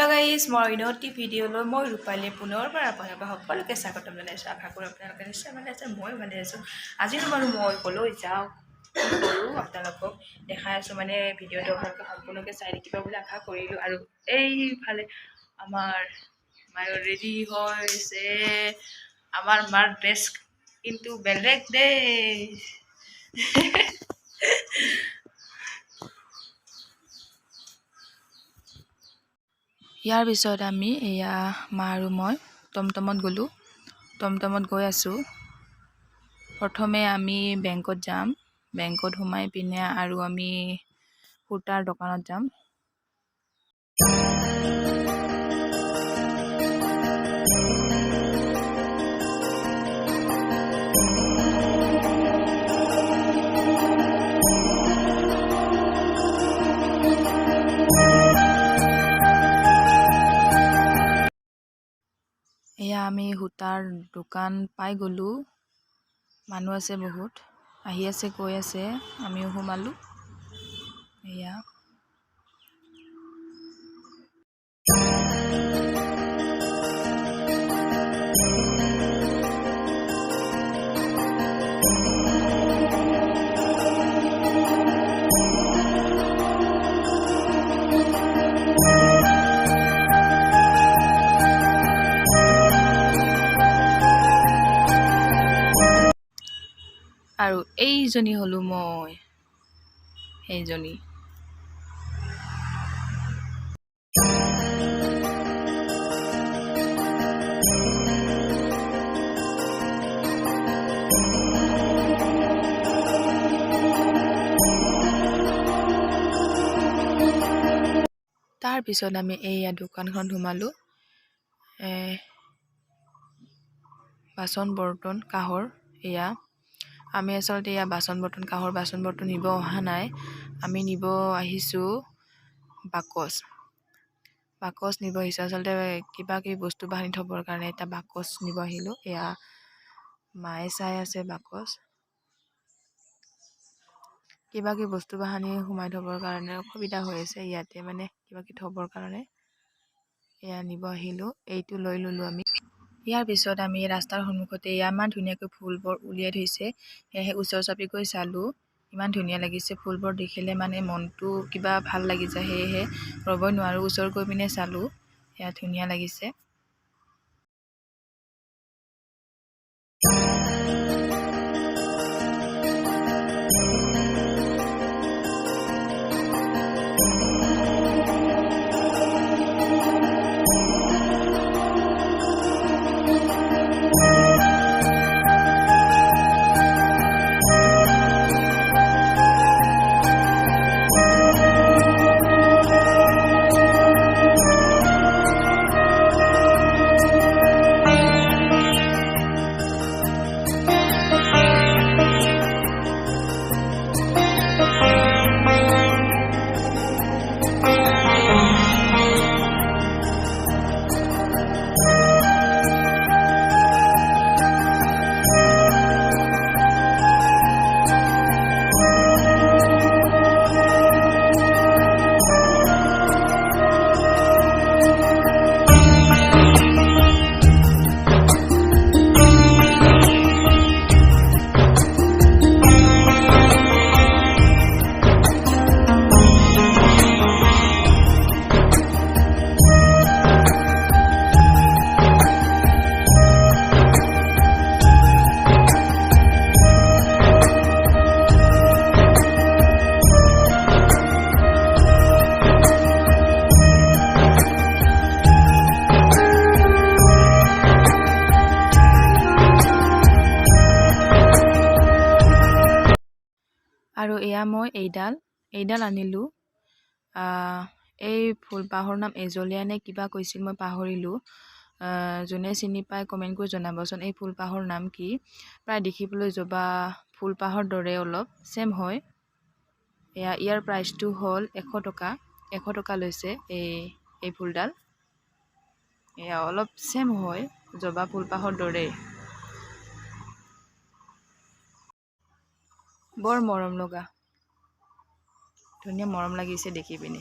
Hello' guys মই অন্যটি ভিডিঅ'লৈ মই ৰূপালী পুনৰবাৰ আপোনালোকক সকলোকে স্বাগতম জনাইছোঁ। আশা কৰোঁ আপোনালোকে নিশ্চয় ভালে আছে, মই ভালে আছোঁ। আজি বাৰু মই ক'লৈ যাওঁ কৰোঁ আপোনালোকক দেখাই আছোঁ, মানে ভিডিঅ'টো আপোনালোকে সম্পূৰ্ণকৈ চাই থাকিব বুলি আশা কৰিলোঁ। আৰু এইফালে আমাৰ মায়ে ৰেডি হৈছে, আমাৰ মাৰ ড্ৰেছ কিন্তু বেলেগ দেই। ইয়াৰ পিছত আমি এয়া মা আৰু মই টমটমত গ'লোঁ। টমটমত গৈ আছোঁ। প্ৰথমে আমি বেংকত যাম, বেংকত সোমাই পিনে আৰু আমি সূতাৰ দোকানত যাম। এয়া আমি সূতাৰ দোকান পাই গ'লোঁ। মানুহ আছে বহুত, আহি আছে গৈ আছে, আমিও সোমালোঁ। এয়া আৰু এইজনী হ'লোঁ মই, সেইজনী। তাৰপিছত আমি এইয়া দোকানখন সোমালোঁ। বাচন বৰ্তন কাঁহৰ। এয়া আমি আচলতে এয়া বাচন বৰ্তন কাঁহৰ বাচন বৰ্তন নিব অহা নাই, আমি নিব আহিছোঁ বাকচ। বাকচ নিব আহিছোঁ, আচলতে কিবা কিবি বস্তু বাহানি থ'বৰ কাৰণে এটা বাকচ নিব আহিলোঁ। এয়া মায়ে চাই আছে বাকচ, কিবা কিবি বস্তু বাহানি সোমাই থ'বৰ কাৰণে অসুবিধা হৈ আছে ইয়াতে, মানে কিবা কিবি থ'বৰ কাৰণে এয়া নিব আহিলোঁ। এইটো লৈ ল'লোঁ আমি। ইয়াৰ পিছত আমি ৰাস্তাৰ সন্মুখতে ইমান ধুনীয়াকৈ ফুলবোৰ উলিয়াই থৈছে, সেয়েহে ওচৰ চাপি গৈ চালোঁ। ইমান ধুনীয়া লাগিছে, ফুলবোৰ দেখিলে মানে মনটো কিবা ভাল লাগি যায়, সেয়েহে ৰ'বই নোৱাৰোঁ, ওচৰ গৈ পিনে চালোঁ। সেয়া ধুনীয়া লাগিছে। আৰু এয়া মই এইডাল আনিলোঁ। এই ফুলপাহৰ নাম এজলীয়া নে কিবা কৈছিল, মই পাহৰিলোঁ। যোনে চিনি পায় কমেণ্ট কৰি জনাবচোন, এই ফুলপাহৰ নাম কি। প্ৰায় দেখিবলৈ জবা ফুলপাহৰ দৰে অলপ ছেম হয়। ইয়াৰ প্ৰাইচটো হ'ল 100 টকা। 100 টকা লৈছে এই ফুলডাল। এয়া অলপ ছেম হয়, জবা ফুলপাহৰ দৰে। বৰ মৰম লগা, ধুনীয়া মৰম লাগিছে দেখি পিনে।